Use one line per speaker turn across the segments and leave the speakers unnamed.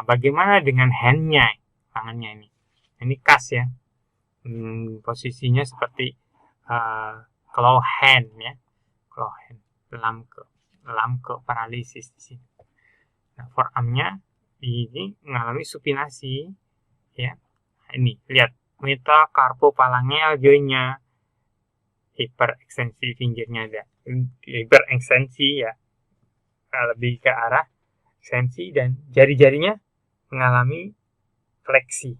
bagaimana dengan hand-nya, tangannya ini? Ini kas ya. Posisinya seperti claw hand ya. Claw hand, lam ke paralisis di sini. Nah, forearm-nya ini mengalami supinasi ya. Ini lihat metacarpophalangeal joint-nya, hiperekstensi fingernya ada, hiperekstensi ya, lebih ke arah ekstensi, dan jari-jarinya mengalami fleksi.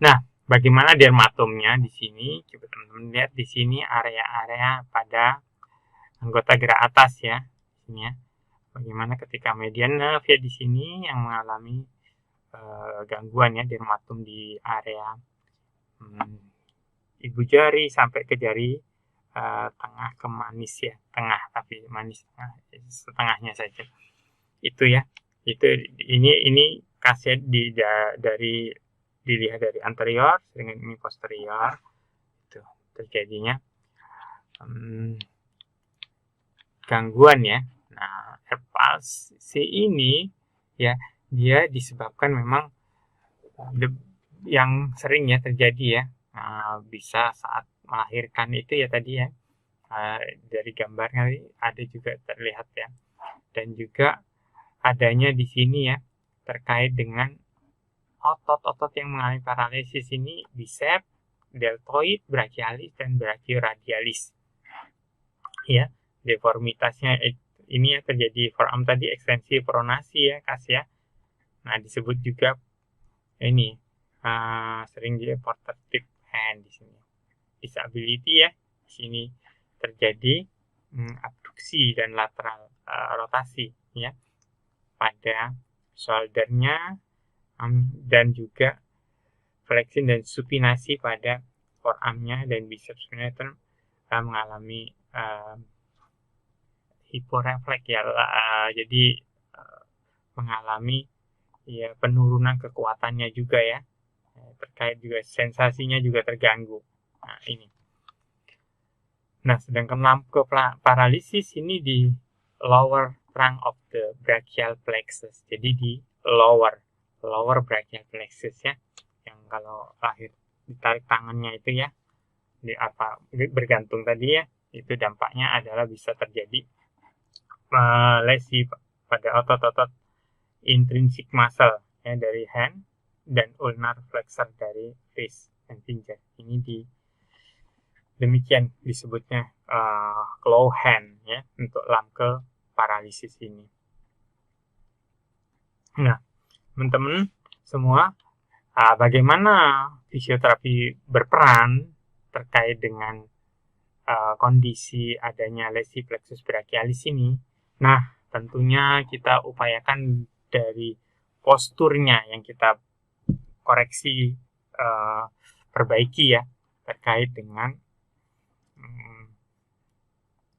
Nah, bagaimana dermatomnya di sini? Coba teman-teman lihat di sini area-area pada anggota gerak atas ya. Ini ya. Bagaimana ketika median nerve ya di sini yang mengalami gangguan ya, dermatom di area ibu jari sampai ke jari tengah ke manis ya, tengah tapi manis tengah, setengahnya saja. Itu ya. Itu ini kasnya dilihat dari anterior dengan ini posterior. Itu terjadinya gangguan ya. Nah, palsi ini ya, dia disebabkan memang yang sering ya terjadi ya, bisa saat melahirkan itu ya tadi ya, dari gambarnya ada juga terlihat ya, dan juga adanya di sini ya terkait dengan otot-otot yang mengalami paralisis ini, biceps, deltoid, brachialis, dan brachioradialis ya. Deformitasnya ini ya terjadi forearm tadi, ekstensi pronasi ya, kas ya. Nah, disebut juga ini sering di portative hand di sini. Disability ya, di sini terjadi abduksi dan lateral rotasi ya pada shouldernya, dan juga flexion dan supinasi pada forearmnya, dan biceps mengalami hiporefleks ya, jadi mengalami ya penurunan kekuatannya juga ya, terkait juga sensasinya juga terganggu. Nah, ini. Nah, sedangkan lamke paralisis ini di lower trunk of the brachial plexus, jadi di lower brachial plexus ya, yang kalau lahir ditarik tangannya itu ya, di apa bergantung tadi ya, itu dampaknya adalah bisa terjadi lesi pada otot-otot intrinsic muscle ya dari hand dan ulnar flexor dari wrist dan finger. Ini demikian disebutnya claw hand ya untuk lamke paralisis ini. Nah, teman-teman semua, bagaimana fisioterapi berperan terkait dengan kondisi adanya lesi plexus brachialis ini? Nah, tentunya kita upayakan dari posturnya yang kita koreksi, perbaiki ya, terkait dengan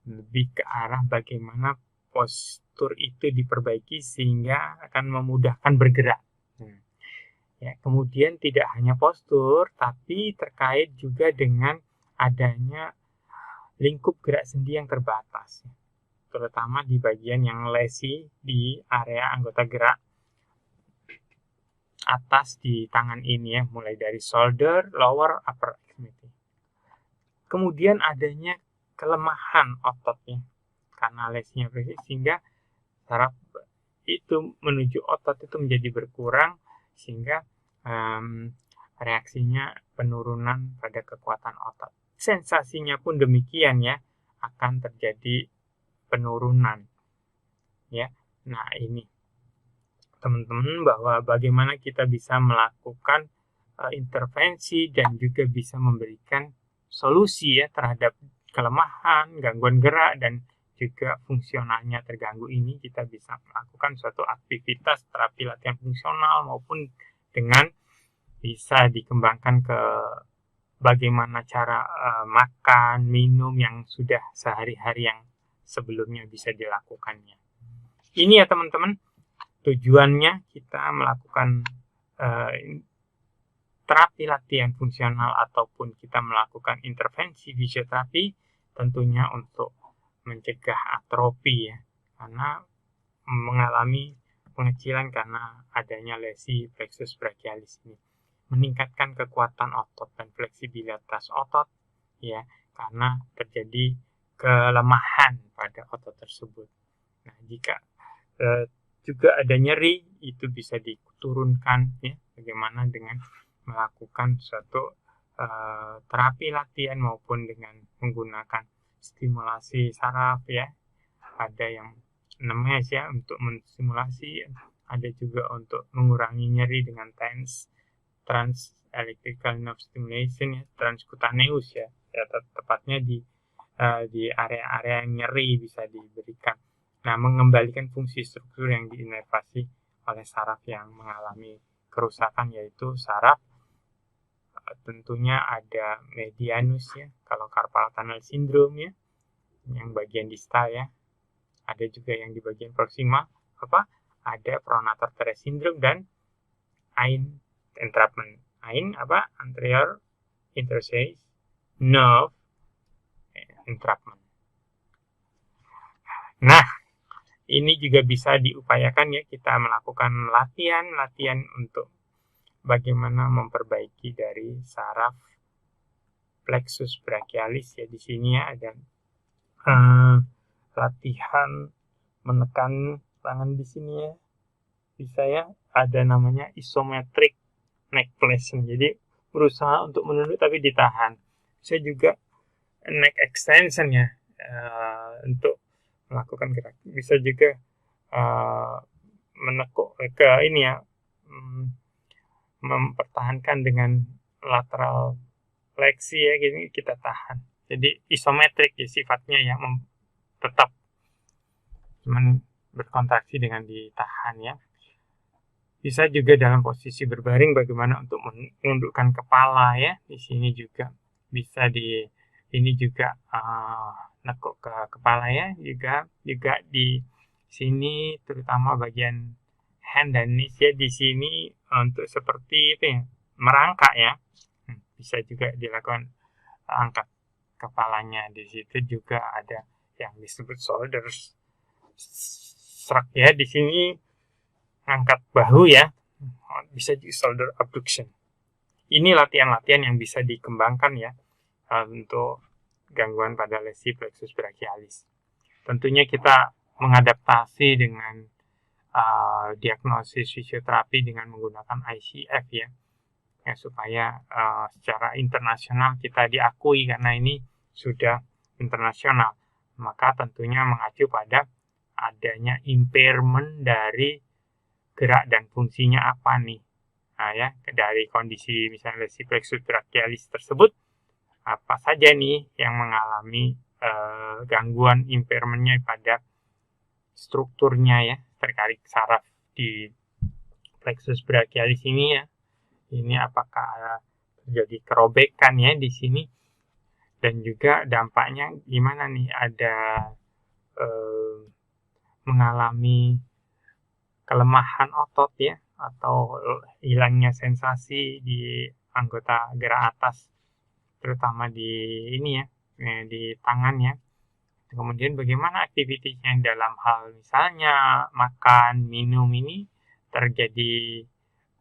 lebih ke arah bagaimana postur itu diperbaiki sehingga akan memudahkan bergerak. Ya, kemudian tidak hanya postur, tapi terkait juga dengan adanya lingkup gerak sendi yang terbatas, terutama di bagian yang lesi di area anggota gerak atas di tangan ini ya, mulai dari shoulder, lower, upper extremity. Kemudian adanya kelemahan ototnya karena lesinya sehingga saraf itu menuju otot itu menjadi berkurang, sehingga reaksinya penurunan pada kekuatan otot. Sensasinya pun demikian ya, akan terjadi penurunan ya. Nah, ini teman-teman, bahwa bagaimana kita bisa melakukan intervensi dan juga bisa memberikan solusi ya terhadap kelemahan, gangguan gerak, dan juga fungsionalnya terganggu ini. Kita bisa melakukan suatu aktivitas terapi latihan fungsional, maupun dengan bisa dikembangkan ke bagaimana cara makan, minum yang sudah sehari-hari yang sebelumnya bisa dilakukannya. Ini ya teman-teman, tujuannya kita melakukan terapi latihan fungsional ataupun kita melakukan intervensi fisioterapi tentunya untuk mencegah atrofi ya, karena mengalami pengecilan karena adanya lesi plexus brachialis ini. Meningkatkan kekuatan otot dan fleksibilitas otot ya, karena terjadi kelemahan pada otot tersebut. Nah, jika juga ada nyeri, itu bisa diturunkan ya, bagaimana dengan melakukan suatu terapi latihan maupun dengan menggunakan stimulasi saraf ya. Ada yang namanya ya untuk menstimulasi, ada juga untuk mengurangi nyeri dengan trans electrical nerve stimulation ya, transkutaneus ya, tepatnya di area-area yang nyeri bisa diberikan. Nah, mengembalikan fungsi struktur yang diinervasi oleh saraf yang mengalami kerusakan, yaitu saraf tentunya ada medianus ya, kalau carpal tunnel syndrome ya, yang bagian distal ya. Ada juga yang di bagian proxima ada pronator teres syndrome dan AIN entrapment. AIN anterior interspace nerve entrapment. Nah, ini juga bisa diupayakan ya, kita melakukan latihan untuk bagaimana memperbaiki dari saraf plexus brachialis ya. Di sini ya ada latihan menekan tangan di sini ya, bisa ya, ada namanya isometric neck flexion, jadi berusaha untuk menunduk tapi ditahan. Bisa juga neck extension ya, untuk melakukan gerak. Bisa juga menekuk ke ini ya, mempertahankan dengan lateral fleksi ya, gini kita tahan. Jadi isometrik ya sifatnya ya, tetap cuman berkontraksi dengan ditahan ya. Bisa juga dalam posisi berbaring, bagaimana untuk menundukkan kepala ya. Di sini juga bisa ini juga nekuk ke kepala ya, juga di sini terutama bagian hand dan knees ya, di sini untuk seperti itu ya, merangkak ya. Bisa juga dilakukan angkat kepalanya. Di situ juga ada yang disebut shoulder shrug ya, di sini angkat bahu ya, bisa juga shoulder abduction. Ini latihan-latihan yang bisa dikembangkan ya untuk gangguan pada lesi plexus brachialis. Tentunya kita mengadaptasi dengan diagnosis fisioterapi dengan menggunakan ICF ya, supaya secara internasional kita diakui, karena ini sudah internasional. Maka tentunya mengacu pada adanya impairment dari gerak dan fungsinya apa nih. Nah ya, dari kondisi misalnya lesi plexus brachialis tersebut, apa saja nih yang mengalami gangguan impairmentnya pada strukturnya ya, terkait saraf di plexus brachialis ini ya. Ini apakah terjadi kerobekan ya di sini, dan juga dampaknya gimana nih, ada mengalami kelemahan otot ya, atau hilangnya sensasi di anggota gerak atas, terutama di ini ya, di tangan ya. Kemudian bagaimana aktivitasnya dalam hal misalnya makan, minum, ini terjadi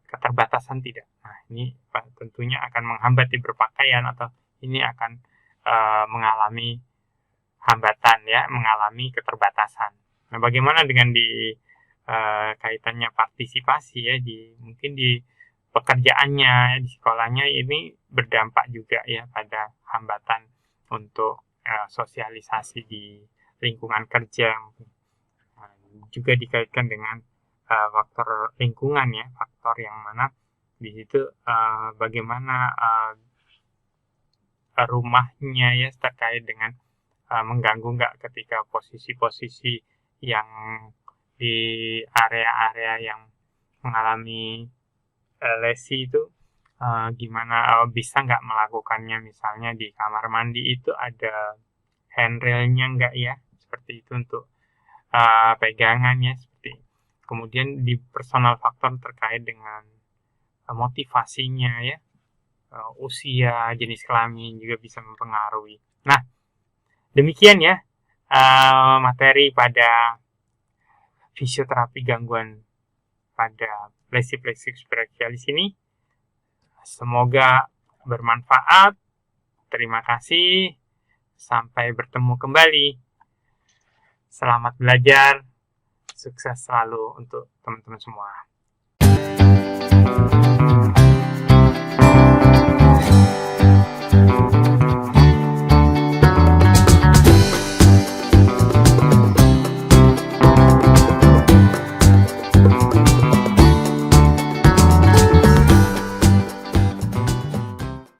keterbatasan tidak. Nah, ini tentunya akan menghambat di berpakaian, atau ini akan mengalami hambatan ya, mengalami keterbatasan. Nah, bagaimana dengan di kaitannya partisipasi ya, mungkin di pekerjaannya, di sekolahnya, ini berdampak juga ya pada hambatan untuk sosialisasi di lingkungan kerja. Juga dikaitkan dengan faktor lingkungan ya, faktor yang mana di situ bagaimana rumahnya ya, terkait dengan mengganggu nggak ketika posisi-posisi yang di area-area yang mengalami lesi itu, gimana bisa nggak melakukannya. Misalnya di kamar mandi itu ada handrailnya nggak ya, seperti itu untuk pegangan ya, seperti. Kemudian di personal faktor terkait dengan motivasinya ya, usia, jenis kelamin juga bisa mempengaruhi. Nah, demikian ya materi pada fisioterapi gangguan pada lesi plexus brachialis ini. Semoga bermanfaat. Terima kasih. Sampai bertemu kembali. Selamat belajar. Sukses selalu untuk teman-teman semua.